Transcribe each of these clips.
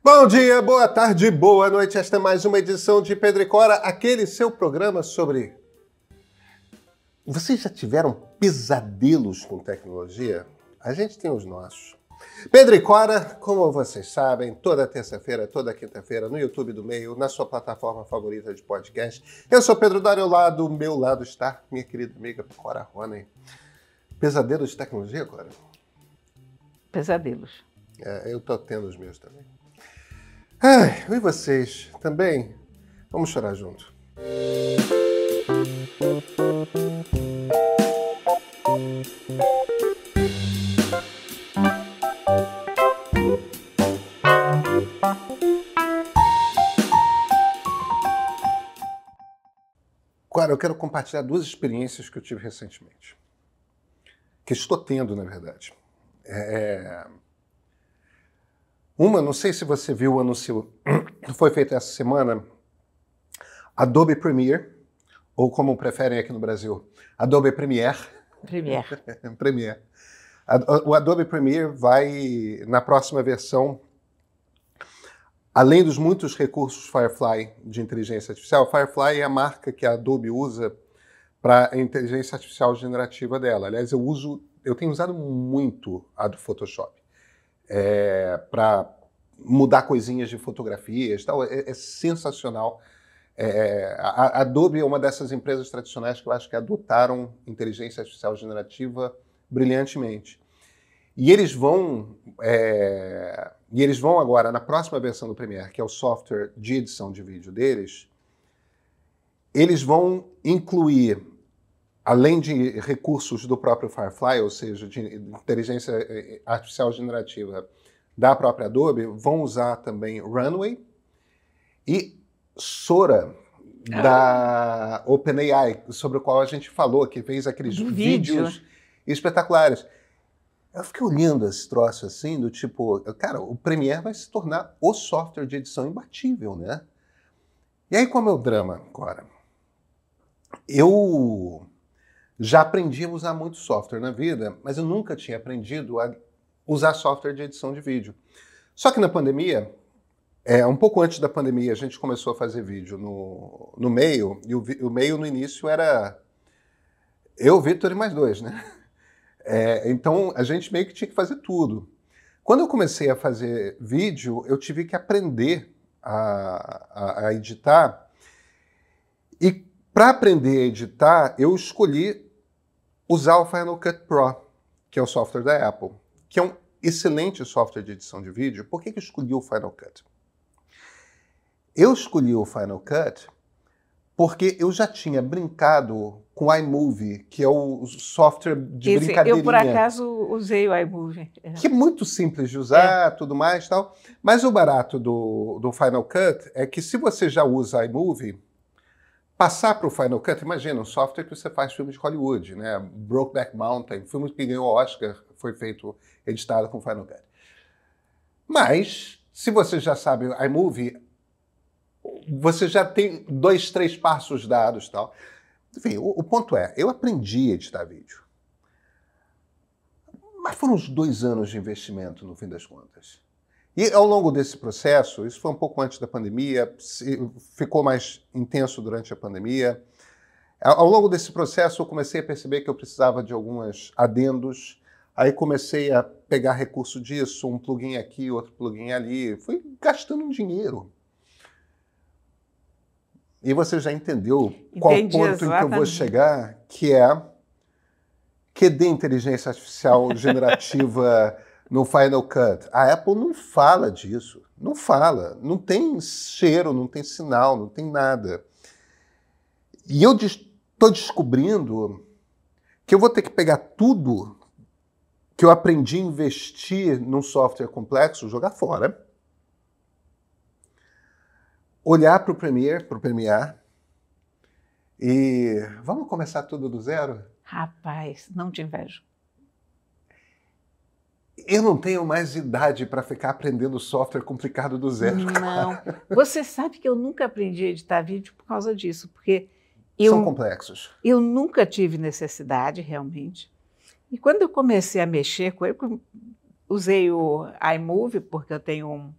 Bom dia, boa tarde, boa noite. Esta é mais uma edição de Pedro e Cora, aquele seu programa sobre... Vocês já tiveram pesadelos com tecnologia? A gente tem os nossos. Pedro e Cora, como vocês sabem, toda terça-feira, toda quinta-feira, no YouTube do Meio, na sua plataforma favorita de podcast. Eu sou Pedro Dário, ao meu lado está minha querida amiga Cora Roney. Pesadelos de tecnologia, Cora? Pesadelos. Eu tô tendo os meus também. Ai, e vocês também? Vamos chorar junto. Agora, eu quero compartilhar duas experiências que eu tive recentemente. Que estou tendo, na verdade. Uma, não sei se você viu o anúncio que foi feito essa semana, Adobe Premiere, ou como preferem aqui no Brasil, Adobe Premiere. Premiere. O Adobe Premiere vai, na próxima versão, além dos muitos recursos Firefly de inteligência artificial, Firefly é a marca que a Adobe usa para a inteligência artificial generativa dela. Aliás, eu tenho usado muito a do Photoshop. Para mudar coisinhas de fotografias, tal, é sensacional. A Adobe é uma dessas empresas tradicionais que eu acho que adotaram inteligência artificial generativa brilhantemente. E eles vão agora, na próxima versão do Premiere, que é o software de edição de vídeo deles, eles vão incluir, além de recursos do próprio Firefly, ou seja, de inteligência artificial generativa da própria Adobe, vão usar também Runway e Sora, da OpenAI, sobre o qual a gente falou, que fez aqueles vídeos espetaculares. Eu fiquei olhando esse troço assim, do tipo, cara, o Premiere vai se tornar o software de edição imbatível, né? E aí qual é o meu drama, Cora? Eu já aprendi a usar muito software na vida, mas eu nunca tinha aprendido a usar software de edição de vídeo. Só que na pandemia, um pouco antes da pandemia, a gente começou a fazer vídeo no Meio, e o Meio no início era eu, Vitor e mais dois, né? Então a gente meio que tinha que fazer tudo. Quando eu comecei a fazer vídeo, eu tive que aprender a editar, e para aprender a editar, eu escolhi usar o Final Cut Pro, que é o software da Apple, que é um excelente software de edição de vídeo. Por que eu escolhi o Final Cut? Eu escolhi o Final Cut porque eu já tinha brincado com o iMovie, que é o software de brincadeirinha. Eu, por acaso, usei o iMovie. Que é muito simples de usar, tudo mais e tal. Mas o barato do Final Cut é que se você já usa iMovie, passar para o Final Cut, imagina, um software que você faz filmes de Hollywood, né? Brokeback Mountain, filme que ganhou Oscar, foi editado com Final Cut. Mas, se você já sabe o iMovie, você já tem 2, 3 passos dados e tal. Enfim, o ponto é, eu aprendi a editar vídeo. Mas foram uns 2 anos de investimento, no fim das contas. E ao longo desse processo, isso foi um pouco antes da pandemia, ficou mais intenso durante a pandemia. Ao longo desse processo, eu comecei a perceber que eu precisava de alguns adendos. Aí comecei a pegar recurso disso, um plugin aqui, outro plugin ali. Fui gastando dinheiro. E você já entendeu qual ponto em que eu vou chegar, que é QD inteligência artificial generativa no Final Cut. A Apple não fala disso. Não fala. Não tem cheiro, não tem sinal, não tem nada. E eu estou descobrindo que eu vou ter que pegar tudo que eu aprendi a investir num software complexo, jogar fora, olhar para o Premiere, e vamos começar tudo do zero? Rapaz, não te invejo. Eu não tenho mais idade para ficar aprendendo software complicado do zero. Não. Você sabe que eu nunca aprendi a editar vídeo por causa disso, porque são complexos. Eu nunca tive necessidade, realmente. E quando eu comecei a mexer com ele, usei o iMovie, porque eu tenho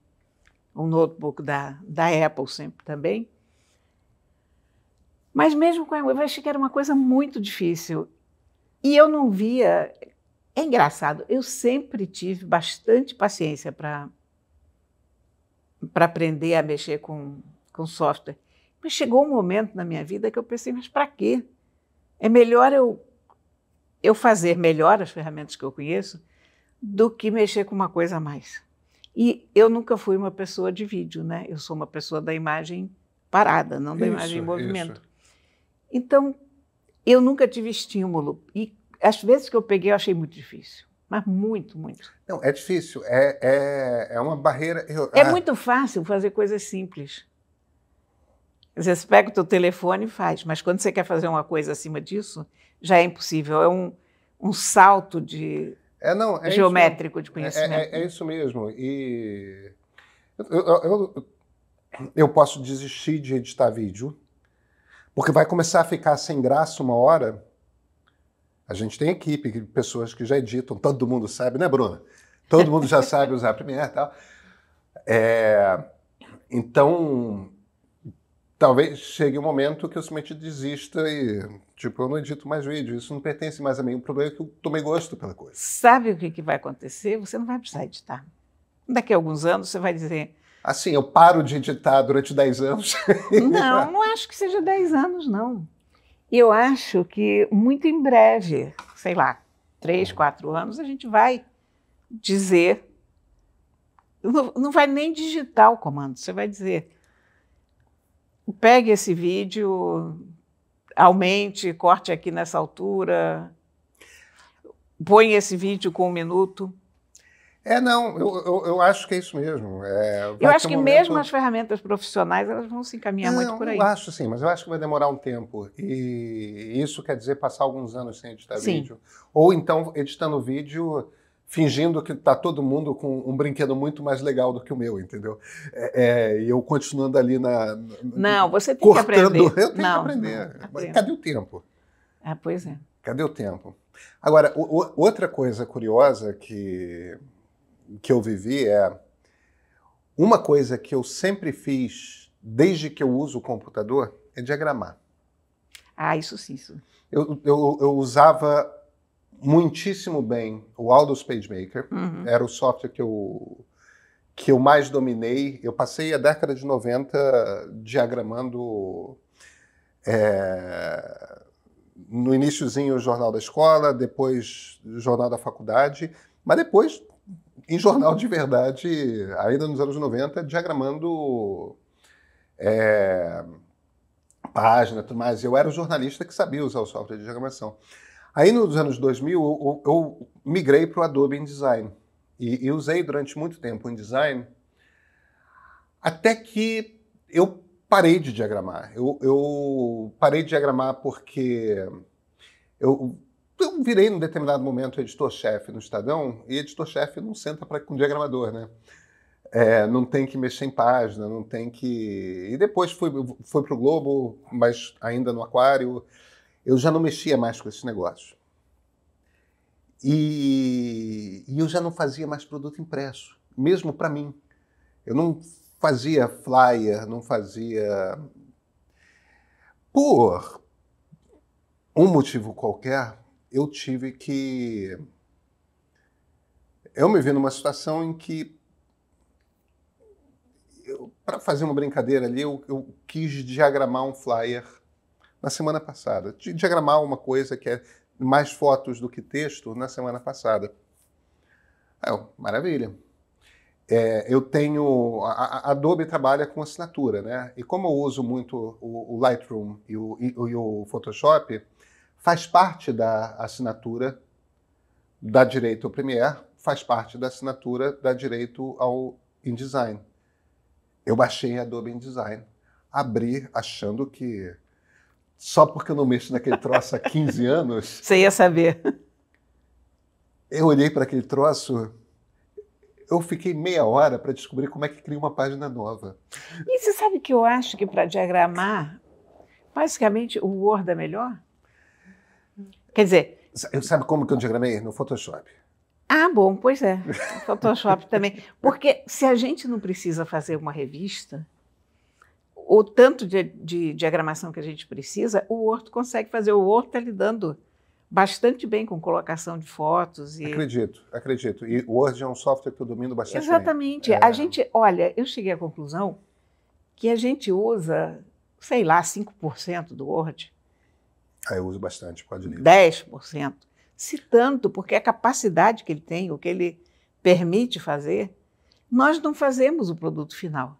um notebook da Apple sempre também. Mas mesmo com a eu achei que era uma coisa muito difícil. E eu não via... É engraçado, eu sempre tive bastante paciência para aprender a mexer com software. Mas chegou um momento na minha vida que eu pensei, mas para quê? É melhor eu fazer melhor as ferramentas que eu conheço do que mexer com uma coisa a mais. E eu nunca fui uma pessoa de vídeo, né? Eu sou uma pessoa da imagem parada, não da imagem em movimento. Então, eu nunca tive estímulo. E as vezes que eu peguei, eu achei muito difícil. Mas muito, muito. Não, é difícil. É uma barreira... É muito fácil fazer coisas simples. Quer dizer, você pega o teu telefone e faz, mas quando você quer fazer uma coisa acima disso, já é impossível. É um salto geométrico de conhecimento. É isso mesmo. E eu posso desistir de editar vídeo, porque vai começar a ficar sem graça uma hora. A gente tem equipe, pessoas que já editam, todo mundo sabe, né, Bruna? Todo mundo já sabe usar Premiere e tal. Então, talvez chegue um momento que eu simplesmente desista e, tipo, eu não edito mais vídeo, isso não pertence mais a mim. O problema é que eu tomei gosto pela coisa. Sabe o que vai acontecer? Você não vai precisar editar. Daqui a alguns anos você vai dizer... Assim, eu paro de editar durante 10 anos. Não, não acho que seja 10 anos, não. Eu acho que muito em breve, sei lá, 3, 4 anos, a gente vai dizer... Não vai nem digitar o comando, você vai dizer... Pegue esse vídeo, aumente, corte aqui nessa altura, põe esse vídeo com 1 minuto. Não, eu acho que é isso mesmo. Eu acho que mesmo as ferramentas profissionais elas vão se encaminhar muito por aí. Eu acho sim, mas eu acho que vai demorar um tempo. E isso quer dizer passar alguns anos sem editar vídeo. Ou então editando vídeo fingindo que está todo mundo com um brinquedo muito mais legal do que o meu, entendeu? E eu continuando ali Não, você tem que aprender. Eu tenho que aprender. Mas cadê o tempo? Pois é. Cadê o tempo? Agora, outra coisa curiosa que eu vivi uma coisa que eu sempre fiz desde que eu uso o computador é diagramar. Isso sim. Isso. Eu usava muitíssimo bem o Aldus PageMaker. Era o software que eu mais dominei. Eu passei a década de 90 diagramando no iniciozinho o jornal da escola, depois o jornal da faculdade, mas depois em jornal de verdade, ainda nos anos 90, diagramando página e tudo mais. Eu era o jornalista que sabia usar o software de diagramação. Aí, nos anos 2000, eu migrei para o Adobe InDesign. E usei durante muito tempo o InDesign, até que eu parei de diagramar. Eu parei de diagramar porque eu virei, num determinado momento, editor-chefe no Estadão, e editor-chefe não senta com diagramador, né? Não tem que mexer em página, não tem que... E depois fui para o Globo, mas ainda no Aquário. Eu já não mexia mais com esses negócios. E eu já não fazia mais produto impresso, mesmo para mim. Eu não fazia flyer, não fazia... Por um motivo qualquer, eu tive que... Eu me vi numa situação em que, para fazer uma brincadeira ali, eu quis diagramar um flyer na semana passada. Diagramar uma coisa que é mais fotos do que texto na semana passada. Maravilha. Eu tenho... A Adobe trabalha com assinatura, né? E como eu uso muito o Lightroom e o Photoshop, faz parte da assinatura dá direito ao Premiere, faz parte da assinatura dá direito ao InDesign. Eu baixei a Adobe InDesign, abri achando que só porque eu não mexo naquele troço há 15 anos... Você ia saber. Eu olhei para aquele troço, eu fiquei meia hora para descobrir como é que cria uma página nova. E você sabe que eu acho que para diagramar, basicamente, o Word é melhor? Quer dizer... Sabe como que eu diagramei? No Photoshop. Ah, bom, pois é. O Photoshop também. Porque se a gente não precisa fazer uma revista, o tanto de diagramação que a gente precisa, o Word consegue fazer. O Word está lidando bastante bem com colocação de fotos. Acredito. E o Word é um software que eu domino bastante Exatamente. bem. A gente, olha, eu cheguei à conclusão que a gente usa, sei lá, 5% do Word. Eu uso bastante, pode ler. 10%. Se tanto, porque a capacidade que ele tem, o que ele permite fazer, nós não fazemos o produto final.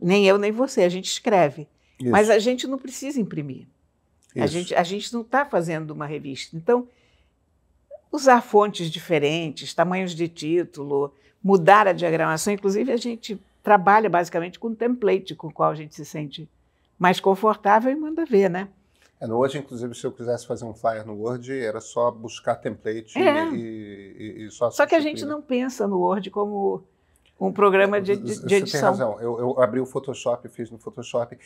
Nem eu, nem você, a gente escreve. Isso. Mas a gente não precisa imprimir. Isso. A gente não está fazendo uma revista. Então, usar fontes diferentes, tamanhos de título, mudar a diagramação. Inclusive, a gente trabalha basicamente com um template com o qual a gente se sente mais confortável e manda ver, né? No Word, inclusive, se eu quisesse fazer um flyer no Word, era só buscar template e só que a gente não pensa no Word como um programa de edição. Você tem razão. Eu abri o Photoshop, fiz no Photoshop.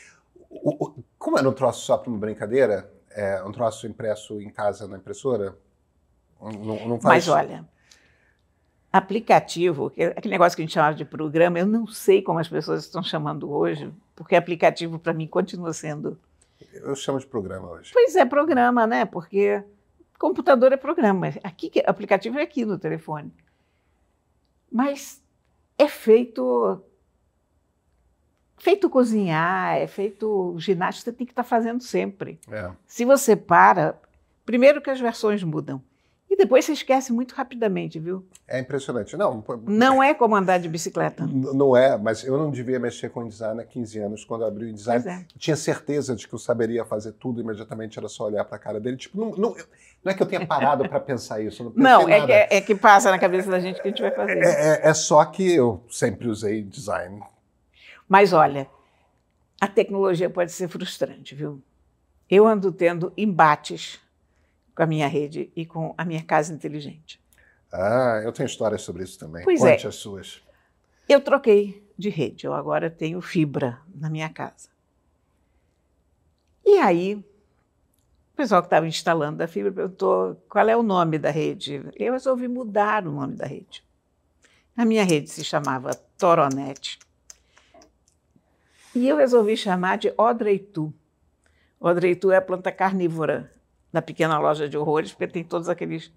Como era um troço só para uma brincadeira, um troço impresso em casa na impressora, não faz... Mas olha, aplicativo, aquele negócio que a gente chamava de programa, eu não sei como as pessoas estão chamando hoje, porque aplicativo para mim continua sendo... Eu chamo de programa hoje. Pois é, programa, né? Porque computador é programa. Aplicativo é aqui no telefone. Mas é feito cozinhar, é feito ginástica, você tem que estar fazendo sempre. Se você para, primeiro que as versões mudam. E depois você esquece muito rapidamente, viu? É impressionante. Não é como andar de bicicleta. Não é, mas eu não devia mexer com design há 15 anos, quando eu abri o design. Eu tinha certeza de que eu saberia fazer tudo imediatamente, era só olhar para a cara dele. Tipo, não é que eu tenha parado para pensar isso. Não, é que passa na cabeça da gente que a gente vai fazer. É só que eu sempre usei design. Mas olha, a tecnologia pode ser frustrante, viu? Eu ando tendo embates com a minha rede e com a minha casa inteligente. Eu tenho histórias sobre isso também. Pois Conte as suas. Eu troquei de rede, eu agora tenho fibra na minha casa. E aí, o pessoal que estava instalando a fibra perguntou qual é o nome da rede. Eu resolvi mudar o nome da rede. A minha rede se chamava Toronet. E eu resolvi chamar de Odreitu. Odreitu é a planta carnívora da pequena loja de horrores, porque tem todos aqueles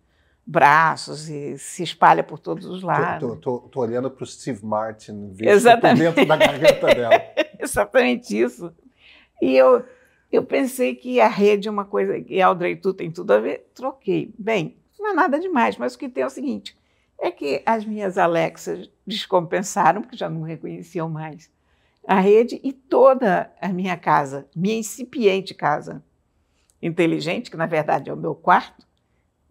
braços e se espalha por todos os lados. Tô olhando para o Steve Martin, visto por dentro da garganta dela. Exatamente isso. E eu pensei que a rede é uma coisa, e a Odreitu tem tudo a ver, troquei. Bem, não é nada demais, mas o que tem é o seguinte, é que as minhas Alexas descompensaram, porque já não reconheciam mais a rede, e toda a minha casa, minha incipiente casa inteligente, que na verdade é o meu quarto,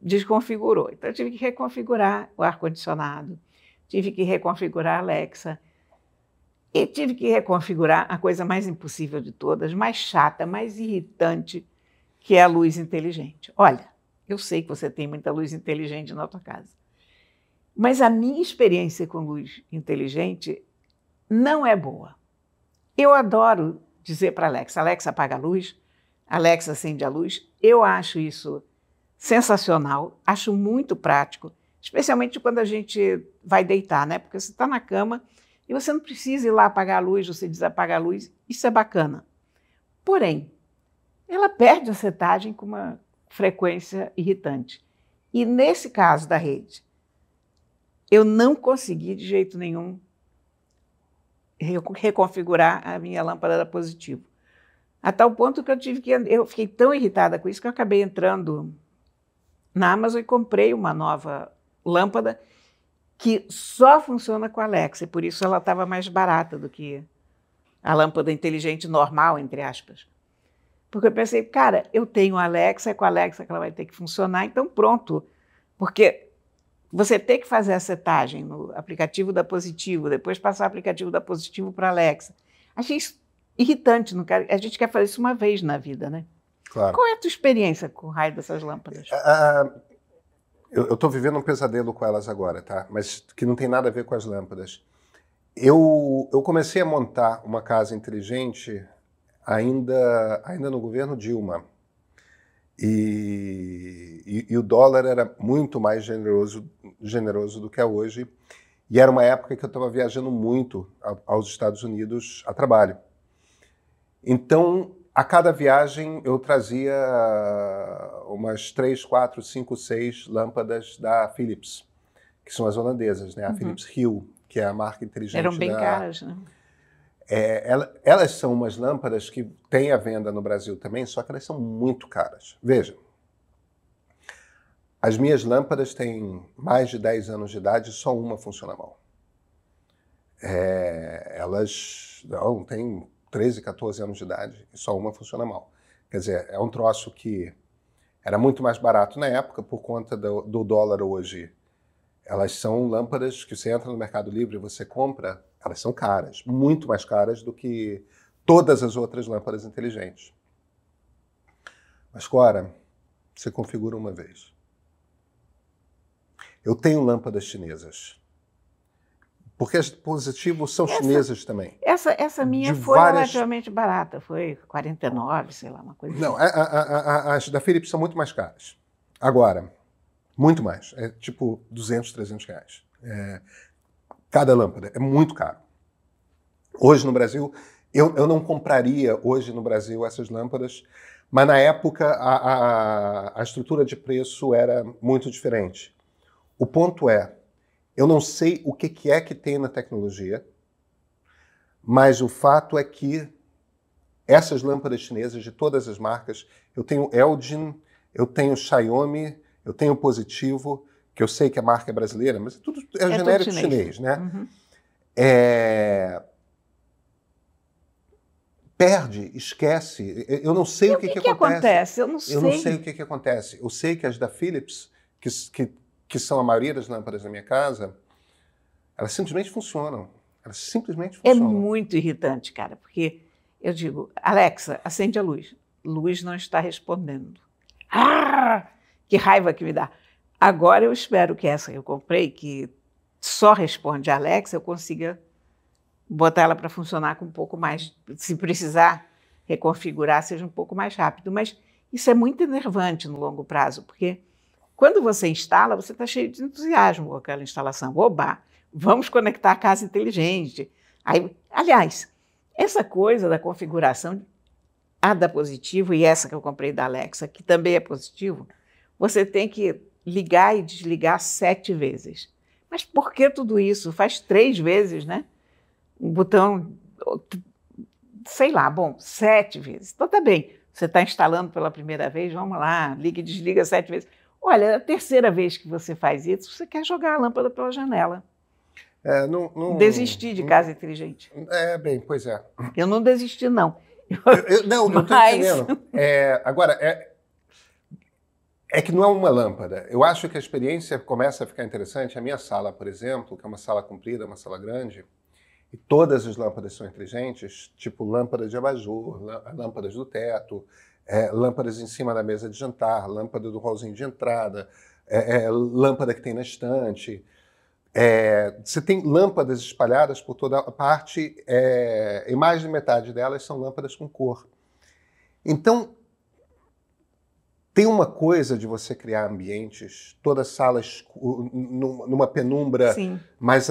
desconfigurou. Então eu tive que reconfigurar o ar-condicionado, tive que reconfigurar a Alexa, e tive que reconfigurar a coisa mais impossível de todas, mais chata, mais irritante, que é a luz inteligente. Olha, eu sei que você tem muita luz inteligente na tua casa, mas a minha experiência com luz inteligente não é boa. Eu adoro dizer para a Alexa, Alexa, apaga a luz, Alexa, acende a luz. Eu acho isso sensacional, acho muito prático, especialmente quando a gente vai deitar, né? Porque você está na cama e você não precisa ir lá apagar a luz, você desapaga a luz, isso é bacana. Porém, ela perde a setagem com uma frequência irritante. E nesse caso da rede, eu não consegui de jeito nenhum reconfigurar a minha lâmpada da Positivo. A tal ponto que eu fiquei tão irritada com isso que eu acabei entrando na Amazon e comprei uma nova lâmpada que só funciona com a Alexa, e por isso ela estava mais barata do que a lâmpada inteligente normal, entre aspas. Porque eu pensei, cara, eu tenho a Alexa, é com a Alexa que ela vai ter que funcionar, então pronto. Porque você tem que fazer a setagem no aplicativo da Positivo, depois passar o aplicativo da Positivo para a Alexa. Achei isso irritante, não quero, a gente quer fazer isso uma vez na vida, né? Claro. Qual é a tua experiência com o raio dessas lâmpadas? Eu estou vivendo um pesadelo com elas agora, tá? Mas que não tem nada a ver com as lâmpadas. Eu comecei a montar uma casa inteligente ainda no governo Dilma. E o dólar era muito mais generoso do que é hoje. E era uma época que eu estava viajando muito aos Estados Unidos a trabalho. Então, a cada viagem, eu trazia umas 3, 4, 5, 6 lâmpadas da Philips, que são as holandesas, né? A Philips Hue, que é a marca inteligente Eram bem caras, né? Elas são umas lâmpadas que têm à venda no Brasil também, só que elas são muito caras. Veja, as minhas lâmpadas têm mais de 10 anos de idade e só uma funciona mal. Elas não, têm 13, 14 anos de idade e só uma funciona mal. Quer dizer, é um troço que era muito mais barato na época por conta do dólar hoje. Elas são lâmpadas que você entra no Mercado Livre e você compra, elas são caras, muito mais caras do que todas as outras lâmpadas inteligentes. Mas, Cora, você configura uma vez. Eu tenho lâmpadas chinesas. Porque as positivos são chinesas também. Essa minha foi relativamente barata, foi 49, sei lá, uma coisa assim. Não, as da Philips são muito mais caras. Agora, muito mais. É tipo 200, 300 reais. Cada lâmpada. É muito caro. Hoje no Brasil, eu não compraria hoje no Brasil essas lâmpadas, mas na época a estrutura de preço era muito diferente. O ponto é, eu não sei o que é que tem na tecnologia, mas o fato é que essas lâmpadas chinesas de todas as marcas, eu tenho LG, eu tenho Xiaomi, eu tenho Positivo, que eu sei que a marca é brasileira, mas tudo é genérico tudo chinês, né? Uhum. Perde, esquece. Eu não sei o que acontece. Eu não sei. Eu não sei o que acontece. Eu sei que as da Philips, que são a maioria das lâmpadas da minha casa, elas simplesmente funcionam. Elas simplesmente funcionam. É muito irritante, cara, porque eu digo, Alexa, acende a luz. Luz não está respondendo. Ah, que raiva que me dá. Agora eu espero que essa que eu comprei, que só responde a Alexa, eu consiga botar ela para funcionar com um pouco mais, se precisar reconfigurar, seja um pouco mais rápido. Mas isso é muito enervante no longo prazo, porque quando você instala, você está cheio de entusiasmo com aquela instalação. Oba, vamos conectar a casa inteligente. Aí, aliás, essa coisa da configuração, a da Positivo e essa que eu comprei da Alexa, que também é Positivo, você tem que ligar e desligar 7 vezes. Mas por que tudo isso? Faz 3 vezes, né? Um botão, sei lá, bom, 7 vezes. Então tá bem, você está instalando pela primeira vez, vamos lá, liga e desliga 7 vezes. Olha, a terceira vez que você faz isso, você quer jogar a lâmpada pela janela. Desistir de casa inteligente. Bem, pois é. Eu não desisti, não. Não, eu estou entendendo. Agora, é que não é uma lâmpada. Eu acho que a experiência começa a ficar interessante. A minha sala, por exemplo, que é uma sala comprida, uma sala grande, e todas as lâmpadas são inteligentes, tipo lâmpadas de abajur, lâmpadas do teto, lâmpadas em cima da mesa de jantar, lâmpada do hallzinho de entrada, lâmpada que tem na estante. Você tem lâmpadas espalhadas por toda a parte, e mais de metade delas são lâmpadas com cor. Então, tem uma coisa de você criar ambientes, toda sala numa penumbra, Sim. mas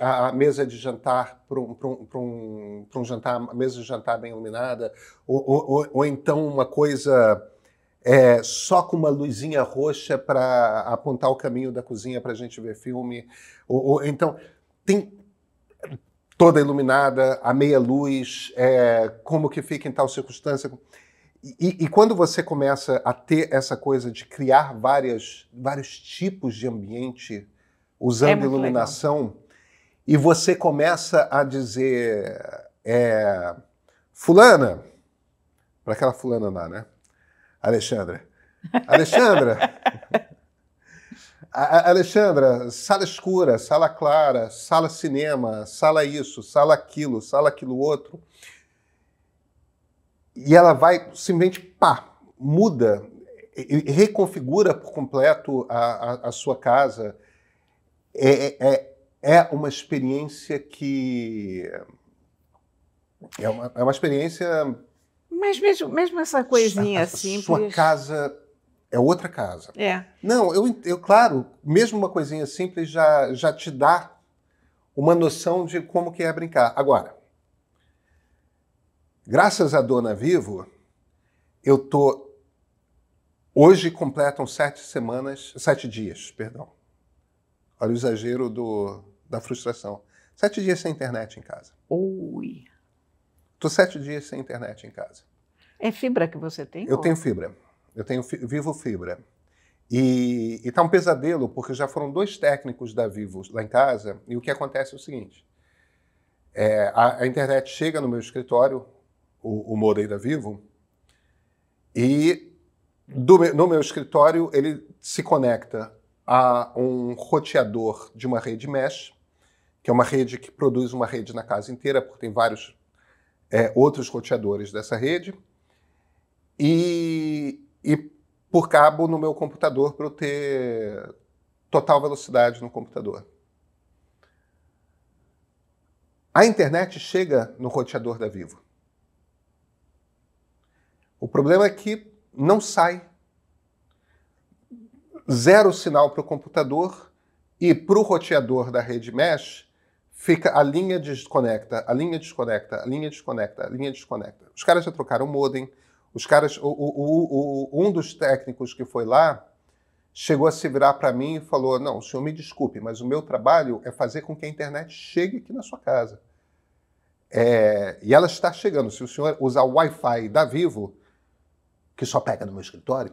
a mesa de jantar para um jantar, a mesa de jantar bem iluminada, ou então uma coisa só com uma luzinha roxa para apontar o caminho da cozinha para a gente ver filme, ou então tem toda iluminada, a meia luz, como que fica em tal circunstância. E quando você começa a ter essa coisa de criar vários tipos de ambiente usando iluminação, legal. E você começa a dizer fulana, para aquela fulana lá, né? Alexandra, sala escura, sala clara, sala cinema, sala isso, sala aquilo outro. E ela vai simplesmente, muda, reconfigura por completo a sua casa. É uma experiência que... É uma experiência Mas mesmo essa coisinha A simples... sua casa é outra casa. É. Não, claro, mesmo uma coisinha simples já te dá uma noção de como que é brincar. Agora, graças à Dona Vivo, hoje completam 7 dias, perdão. Olha o exagero da frustração. 7 dias sem internet em casa. Ui. Estou 7 dias sem internet em casa. É fibra que você tem? Eu tenho fibra. Eu tenho Vivo Fibra. E tá um pesadelo, porque já foram 2 técnicos da Vivo lá em casa, e o que acontece é o seguinte. A internet chega no meu escritório, o modem da Vivo, e no meu escritório ele se conecta a um roteador de uma rede mesh, que é uma rede que produz uma rede na casa inteira, porque tem vários outros roteadores dessa rede, e por cabo no meu computador para eu ter total velocidade no computador. A internet chega no roteador da Vivo. O problema é que não sai. 0 sinal para o computador e para o roteador da rede mesh fica a linha desconecta, a linha desconecta, a linha desconecta, a linha desconecta. Os caras já trocaram o modem. Um dos técnicos que foi lá chegou a se virar para mim e falou: não, o senhor me desculpe, mas o meu trabalho é fazer com que a internet chegue aqui na sua casa. E ela está chegando. Se o senhor usar o Wi-Fi da Vivo, que só pega no meu escritório,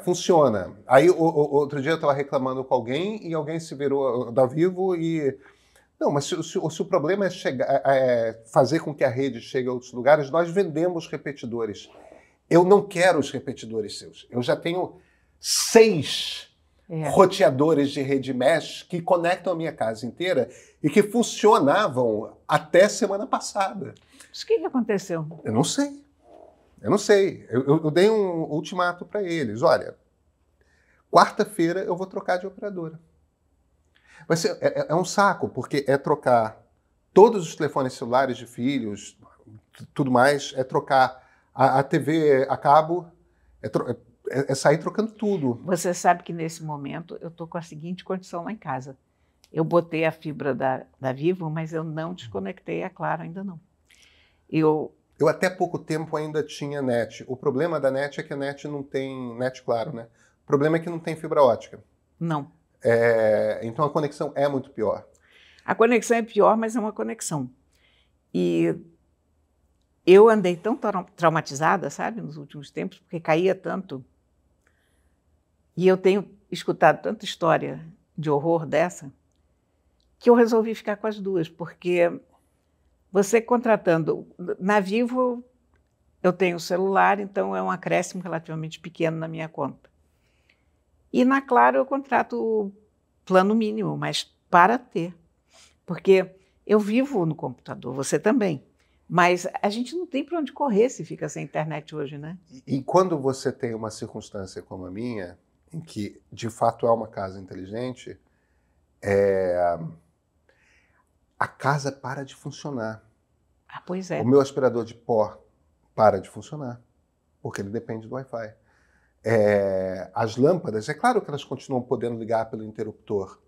funciona. Aí outro dia eu estava reclamando com alguém e alguém se virou da Vivo e... Não, mas se o problema é fazer com que a rede chegue a outros lugares, nós vendemos repetidores. Eu não quero os repetidores seus. Eu já tenho 6 roteadores de rede mesh que conectam a minha casa inteira e que funcionavam até semana passada. Mas o que aconteceu? Eu não sei. Eu dei um ultimato para eles. Olha, quarta-feira eu vou trocar de operadora. Vai ser, é um saco, porque é trocar todos os telefones celulares de filhos, tudo mais, é trocar a TV a cabo, é sair trocando tudo. Você sabe que nesse momento eu estou com a seguinte condição lá em casa. Eu botei a fibra da Vivo, mas eu não desconectei a Claro, ainda não. Eu até pouco tempo ainda tinha net. O problema da net é que a net não tem net Claro, né? O problema é que não tem fibra ótica. Não. Então a conexão é muito pior. A conexão é pior, mas é uma conexão. E eu andei tão traumatizada, sabe, nos últimos tempos, porque caía tanto. E eu tenho escutado tanta história de horror dessa, que eu resolvi ficar com as 2, porque você contratando... Na Vivo, eu tenho celular, então é um acréscimo relativamente pequeno na minha conta. E na Claro eu contrato o plano mínimo, mas para ter. Porque eu vivo no computador, você também. Mas a gente não tem para onde correr se fica sem internet hoje, né? E quando você tem uma circunstância como a minha, em que de fato é uma casa inteligente, a casa para de funcionar. Ah, pois é. O meu aspirador de pó para de funcionar, porque ele depende do Wi-Fi. As lâmpadas, é claro que elas continuam podendo ligar pelo interruptor,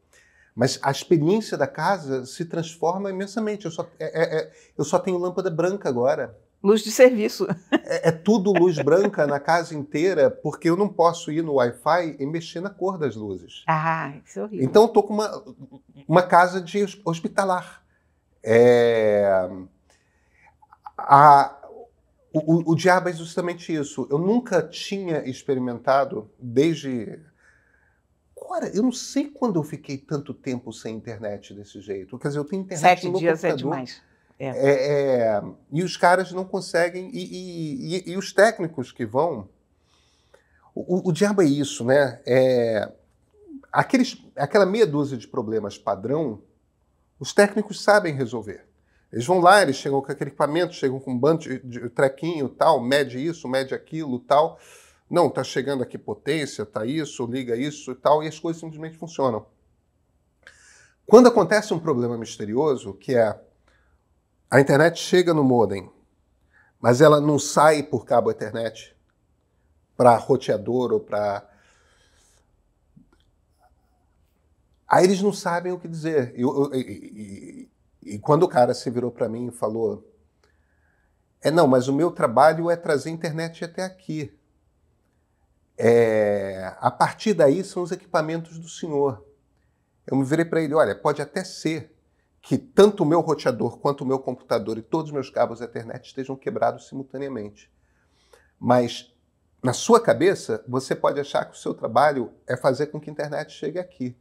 mas a experiência da casa se transforma imensamente. Eu só tenho lâmpada branca agora. Luz de serviço. É tudo luz branca na casa inteira, porque eu não posso ir no Wi-Fi e mexer na cor das luzes. Ah, isso é horrível. Então eu estou com uma casa de hospitalar. O diabo é justamente isso. Eu nunca tinha experimentado desde... Cara, eu não sei quando eu fiquei tanto tempo sem internet desse jeito. Quer dizer, eu tenho internet 7 no dias computador. é demais. E os caras não conseguem... E os técnicos que vão... O diabo é isso, né? Aquela meia dúzia de problemas padrão, os técnicos sabem resolver. Eles vão lá, eles chegam com aquele equipamento, chegam com um bando de trequinho, tal, mede isso, mede aquilo, tal. Não, tá chegando aqui potência, tá isso, liga isso e tal, e as coisas simplesmente funcionam. Quando acontece um problema misterioso, que é a internet chega no modem, mas ela não sai por cabo Ethernet para roteador ou para... Aí eles não sabem o que dizer. E quando o cara se virou para mim e falou, não, mas o meu trabalho é trazer a internet até aqui. A partir daí são os equipamentos do senhor. Eu me virei para ele, olha, pode até ser que tanto o meu roteador quanto o meu computador e todos os meus cabos Ethernet estejam quebrados simultaneamente. Mas, na sua cabeça, você pode achar que o seu trabalho é fazer com que a internet chegue aqui.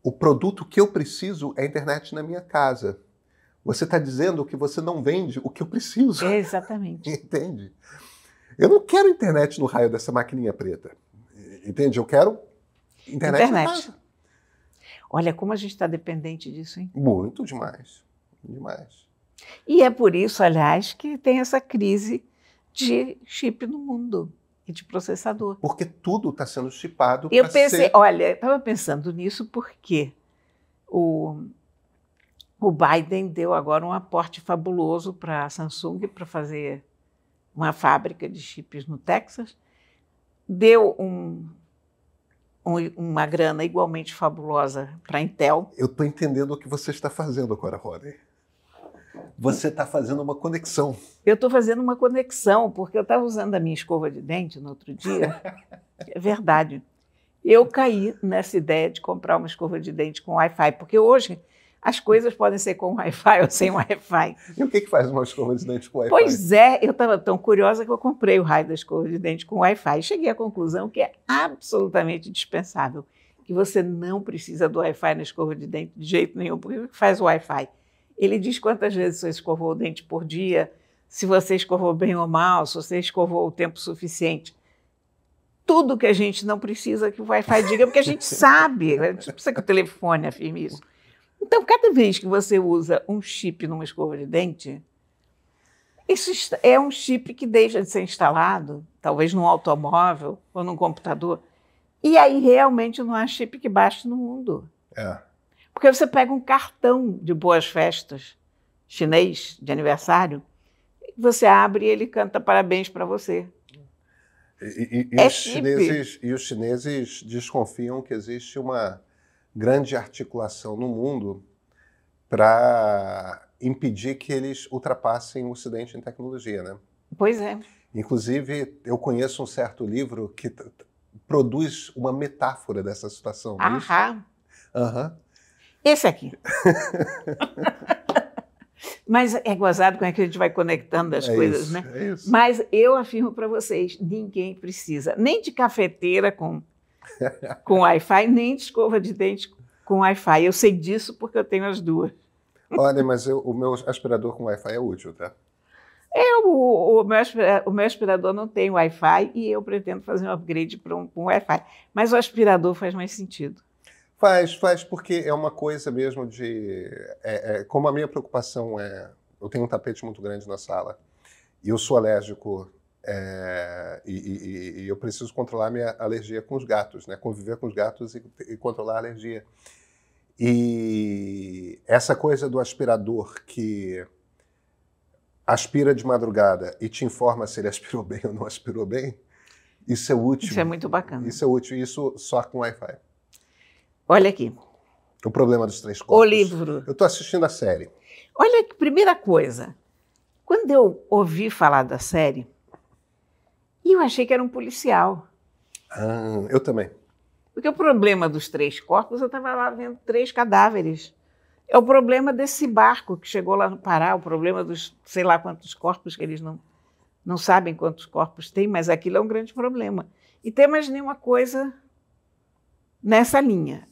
O produto que eu preciso é a internet na minha casa. Você está dizendo que você não vende o que eu preciso. Exatamente. Entende? Eu não quero internet no raio dessa maquininha preta. Entende? Eu quero internet na casa. Olha como a gente está dependente disso, hein? Muito demais. Demais. E é por isso, aliás, que tem essa crise de chip no mundo e de processador. Porque tudo está sendo chipado para ser... Olha, eu estava pensando nisso porque o Biden deu agora um aporte fabuloso para a Samsung para fazer uma fábrica de chips no Texas, deu uma grana igualmente fabulosa para a Intel. Eu estou entendendo o que você está fazendo agora, Rony. Você está fazendo uma conexão. Eu estou fazendo uma conexão, porque eu estava usando a minha escova de dente no outro dia. É verdade. Eu caí nessa ideia de comprar uma escova de dente com Wi-Fi, porque hoje as coisas podem ser com Wi-Fi ou sem Wi-Fi. E o que faz uma escova de dente com Wi-Fi? Pois é, eu estava tão curiosa que eu comprei o raio da escova de dente com Wi-Fi e cheguei à conclusão que é absolutamente dispensável, que você não precisa do Wi-Fi na escova de dente de jeito nenhum, porque o que faz o Wi-Fi? Ele diz quantas vezes você escovou o dente por dia, se você escovou bem ou mal, se você escovou o tempo suficiente. Tudo que a gente não precisa que o Wi-Fi diga, porque a gente sabe, a gente precisa que o telefone afirme isso. Então, cada vez que você usa um chip numa escova de dente, isso é um chip que deixa de ser instalado, talvez num automóvel ou num computador, e aí realmente não há chip que baste no mundo. Porque você pega um cartão de boas-festas chinês, de aniversário, você abre e ele canta parabéns para você. Os chineses desconfiam que existe uma grande articulação no mundo para impedir que eles ultrapassem o Ocidente em tecnologia, né? Pois é. Inclusive, eu conheço um certo livro que produz uma metáfora dessa situação. Aham. Aham. Esse aqui. Mas é gozado como é que a gente vai conectando as coisas, isso, né? É isso. Mas eu afirmo para vocês, ninguém precisa nem de cafeteira com Wi-Fi, nem de escova de dente com Wi-Fi. Eu sei disso porque eu tenho as duas. Olha, mas o meu aspirador com Wi-Fi é útil, tá? O meu aspirador não tem Wi-Fi e eu pretendo fazer um upgrade para um Wi-Fi. Mas o aspirador faz mais sentido. Faz porque é uma coisa mesmo de... como a minha preocupação eu tenho um tapete muito grande na sala e eu sou alérgico e eu preciso controlar minha alergia com os gatos, né? Conviver com os gatos e controlar a alergia. E essa coisa do aspirador que aspira de madrugada e te informa se ele aspirou bem ou não aspirou bem, isso é útil. Isso é muito bacana. Isso é útil, isso só com Wi-Fi. Olha aqui. O problema dos 3 corpos. O livro. Eu estou assistindo a série. Olha que primeira coisa. Quando eu ouvi falar da série, eu achei que era um policial. Eu também. Porque o problema dos 3 corpos, eu estava lá vendo 3 cadáveres. É o problema desse barco que chegou lá no Pará, o problema dos sei lá quantos corpos, que eles não sabem quantos corpos tem, mas aquilo é um grande problema. E tem mais nenhuma coisa nessa linha.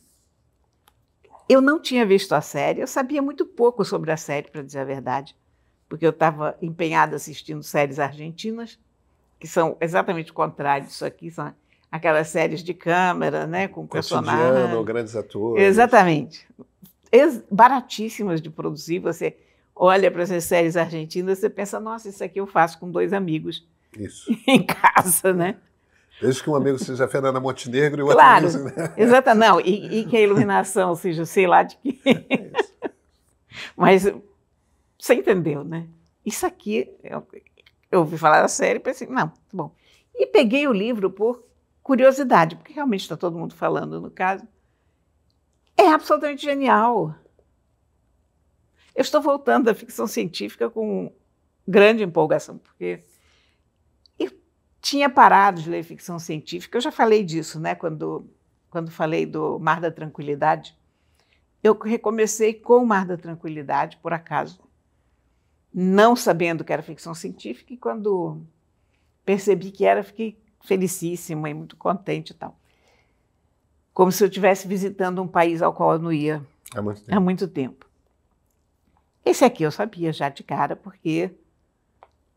Eu não tinha visto a série, eu sabia muito pouco sobre a série, para dizer a verdade, porque eu estava empenhada assistindo séries argentinas, que são exatamente o contrário disso aqui, são aquelas séries de câmera, né, com personagens. Grandes atores. Exatamente. Baratíssimas de produzir, você olha para essas séries argentinas, você pensa, nossa, isso aqui eu faço com 2 amigos. Isso. Em casa, né? Desde que um amigo seja Fernanda Montenegro e o claro, outro... Né? Exatamente. Não, e que a iluminação seja sei lá de quê. Mas você entendeu, né? isso aqui, eu ouvi falar da série e pensei, não, tá bom. E peguei o livro por curiosidade, porque realmente está todo mundo falando no caso. É absolutamente genial. Eu estou voltando da ficção científica com grande empolgação, porque eu tinha parado de ler ficção científica. Eu já falei disso, né? Quando falei do Mar da Tranquilidade. Eu recomecei com o Mar da Tranquilidade, por acaso, não sabendo que era ficção científica, e quando percebi que era, fiquei felicíssima e muito contente e tal. Como se eu estivesse visitando um país ao qual eu não ia há muito tempo. Esse aqui eu sabia já de cara, porque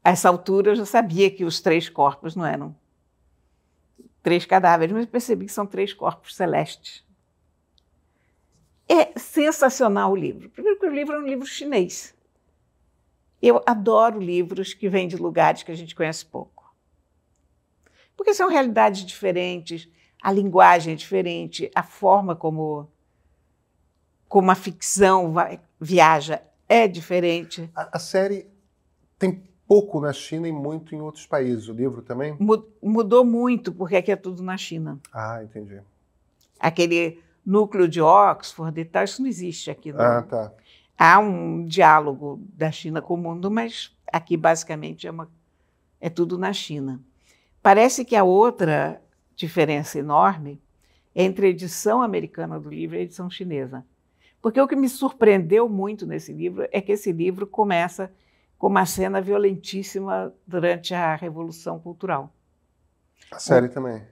a essa altura eu já sabia que os 3 corpos não eram 3 cadáveres, mas percebi que são 3 corpos celestes. É sensacional o livro. Primeiro porque o livro é um livro chinês. Eu adoro livros que vêm de lugares que a gente conhece pouco. Porque são realidades diferentes, a linguagem é diferente, a forma como a ficção viaja é diferente. A série tem pouco na China e muito em outros países. O livro também? Mudou muito, porque aqui é tudo na China. Ah, entendi. Aquele núcleo de Oxford e tal, isso não existe aqui. Ah, tá. Há um diálogo da China com o mundo, mas aqui basicamente é tudo na China. Parece que a outra diferença enorme é entre a edição americana do livro e a edição chinesa. Porque o que me surpreendeu muito nesse livro é que esse livro começa com uma cena violentíssima durante a Revolução Cultural. A série também?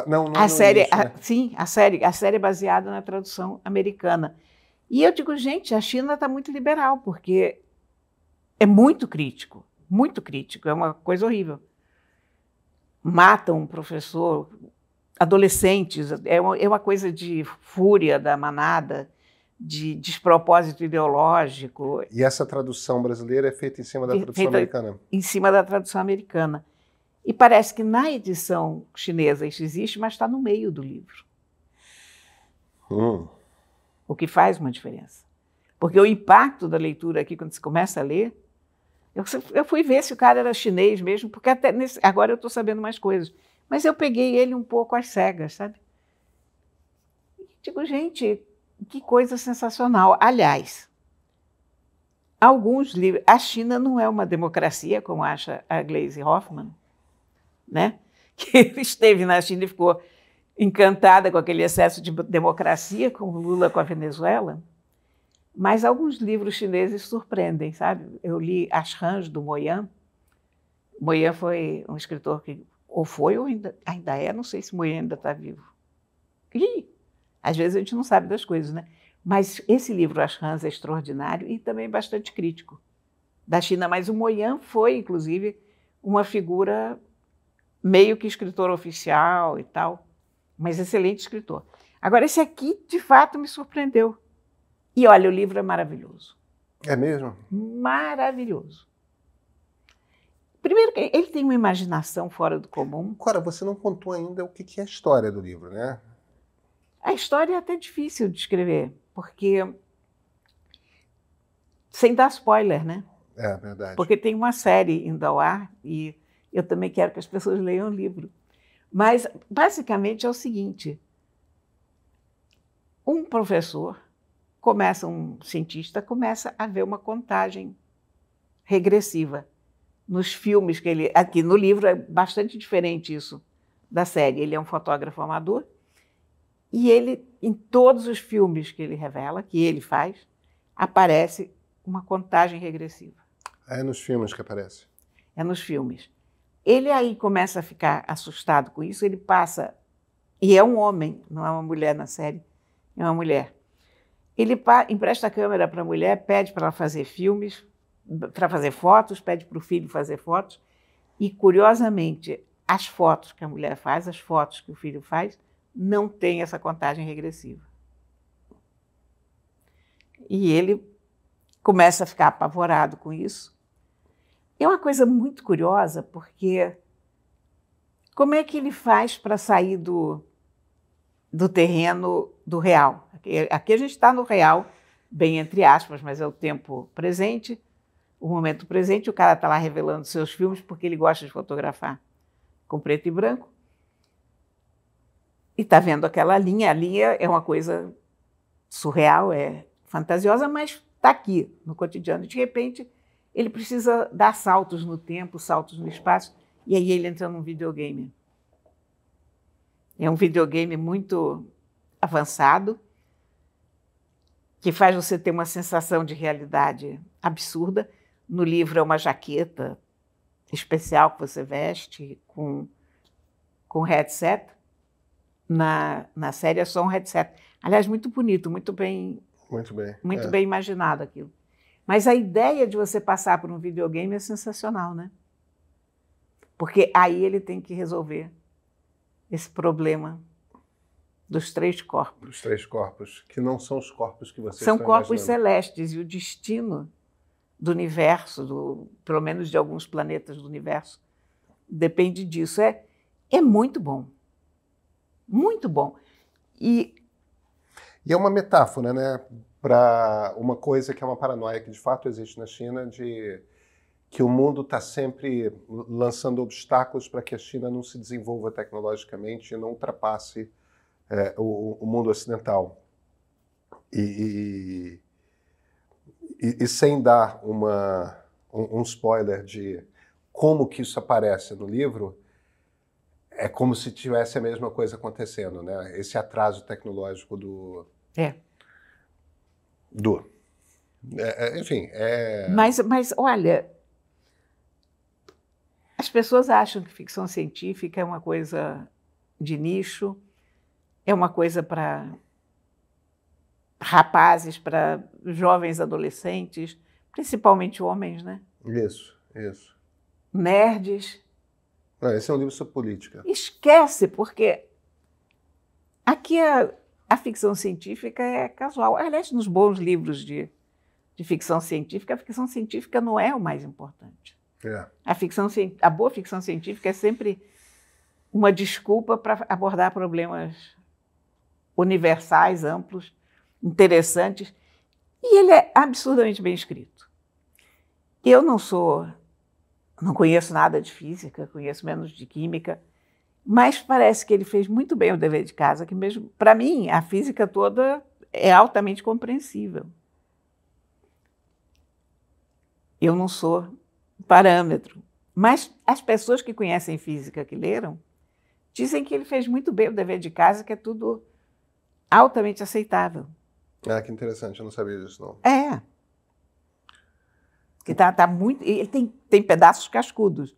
Não a série, início, né? Sim, a série é baseada na tradução americana. E eu digo, gente, a China está muito liberal, porque é muito crítico, é uma coisa horrível. Matam um professor, adolescentes, é uma coisa de fúria da manada, de despropósito ideológico. E essa tradução brasileira é feita em cima da tradução americana? Em cima da tradução americana. E parece que na edição chinesa isso existe, mas está no meio do livro. O que faz uma diferença. Porque o impacto da leitura aqui, quando você começa a ler, eu fui ver se o cara era chinês mesmo, porque até agora eu estou sabendo mais coisas. Mas eu peguei ele um pouco às cegas, sabe? E digo, gente, que coisa sensacional. Aliás, alguns livros... A China não é uma democracia, como acha a Gleisi Hoffmann, né? Que esteve na China e ficou encantada com aquele excesso de democracia, como Lula com a Venezuela. Mas alguns livros chineses surpreendem, sabe? Eu li As Rãs, do Mo Yan. Mo Yan foi um escritor que ou foi ou ainda é, não sei se Mo Yan ainda está vivo. E, às vezes a gente não sabe das coisas, né? Mas esse livro, As Rãs, é extraordinário e também bastante crítico da China. Mas o Mo Yan foi, inclusive, uma figura meio que escritor oficial e tal, mas excelente escritor. Agora, esse aqui, de fato, me surpreendeu. E olha, o livro é maravilhoso. É mesmo? Maravilhoso. Primeiro, ele tem uma imaginação fora do comum. Cora, você não contou ainda o que é a história do livro, né? A história é até difícil de escrever, porque... Sem dar spoiler, né? É, verdade. Porque tem uma série indo ao ar e eu também quero que as pessoas leiam o livro. Mas, basicamente, é o seguinte. Um cientista começa a ver uma contagem regressiva nos filmes que ele... Aqui no livro é bastante diferente isso da série. Ele é um fotógrafo amador e ele, em todos os filmes que ele revela, que ele faz, aparece uma contagem regressiva. É nos filmes que aparece? É nos filmes. Ele aí começa a ficar assustado com isso, ele passa... E é um homem, não é uma mulher na série, é uma mulher. Ele empresta a câmera para a mulher, pede para ela fazer filmes, para fazer fotos, pede para o filho fazer fotos, e, curiosamente, as fotos que a mulher faz, as fotos que o filho faz, não tem essa contagem regressiva. E ele começa a ficar apavorado com isso. É uma coisa muito curiosa, porque como é que ele faz para sair do terreno do real? Aqui a gente está no real, bem entre aspas, mas é o tempo presente. o momento presente, o cara está lá revelando seus filmes porque ele gosta de fotografar com preto e branco. E está vendo aquela linha. A linha é uma coisa surreal, é fantasiosa, mas está aqui no cotidiano. De repente, ele precisa dar saltos no tempo, saltos no espaço, e aí ele entra num videogame. É um videogame muito avançado, que faz você ter uma sensação de realidade absurda. No livro é uma jaqueta especial que você veste com headset. Na série é só um headset. Aliás, muito bonito, muito bem imaginado aquilo. Mas a ideia de você passar por um videogame é sensacional, né? Porque aí ele tem que resolver esse problema dos 3 corpos. Dos 3 corpos, que não são os corpos que você São corpos celestes, e o destino do universo, pelo menos de alguns planetas do universo, depende disso. É muito bom. Muito bom. E é uma metáfora, né, para uma coisa que é uma paranoia que de fato existe na China, de que o mundo está sempre lançando obstáculos para que a China não se desenvolva tecnologicamente e não ultrapasse o mundo ocidental. E sem dar um spoiler de como que isso aparece no livro, é como se tivesse a mesma coisa acontecendo, né? Esse atraso tecnológico enfim. Mas, olha, as pessoas acham que ficção científica é uma coisa de nicho, é uma coisa para rapazes, para jovens adolescentes, principalmente homens, né? Isso. Nerds. Não, esse é um livro sobre política. Esquece, porque aqui a ficção científica é casual. Aliás, nos bons livros de ficção científica, a ficção científica não é o mais importante. A boa ficção científica é sempre uma desculpa para abordar problemas universais, amplos, interessantes, e ele é absurdamente bem escrito. Eu não conheço nada de física, conheço menos de química, mas parece que ele fez muito bem o dever de casa, que mesmo para mim a física toda é altamente compreensível. Eu não sou parâmetro, mas as pessoas que conhecem física, que leram, dizem que ele fez muito bem o dever de casa, que é tudo altamente aceitável. Ah, que interessante, eu não sabia disso, não. Que tá muito. Ele tem pedaços cascudos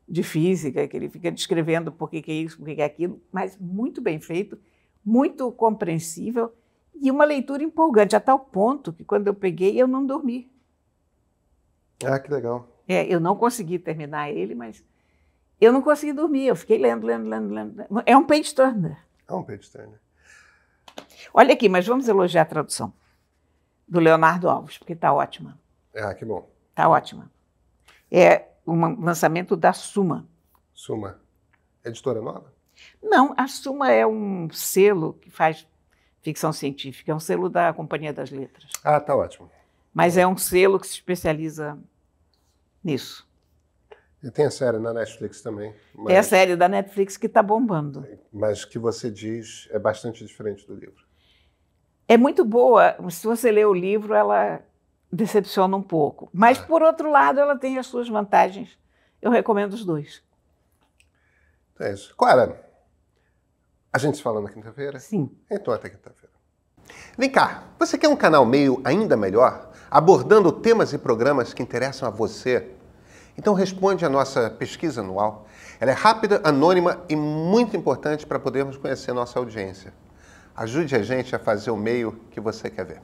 de física, que ele fica descrevendo por que é isso, por que é aquilo, mas muito bem feito, muito compreensível e uma leitura empolgante, a tal ponto que quando eu peguei, eu não dormi. Ah, que legal. Eu não consegui terminar ele, mas eu não consegui dormir, eu fiquei lendo. É um page turner. É um page turner. Olha aqui, mas vamos elogiar a tradução do Leonardo Alves, porque está ótima. Ah, que bom. Está ótima. É um lançamento da Suma. Suma. Editora nova? Não, a Suma é um selo que faz ficção científica, é um selo da Companhia das Letras. Ah, tá ótimo. Mas é um selo que se especializa nisso. E tem a série na Netflix também. Tem a série da Netflix que está bombando. Mas que você diz é bastante diferente do livro. É muito boa. Se você ler o livro, ela decepciona um pouco. Mas, por outro lado, ela tem as suas vantagens. Eu recomendo os dois. Então é isso. Clara, a gente se fala na quinta-feira? Sim. Então até quinta-feira. Vem cá, você quer um canal meio ainda melhor, abordando temas e programas que interessam a você? Então responde a nossa pesquisa anual. Ela é rápida, anônima e muito importante para podermos conhecer nossa audiência. Ajude a gente a fazer o meio que você quer ver.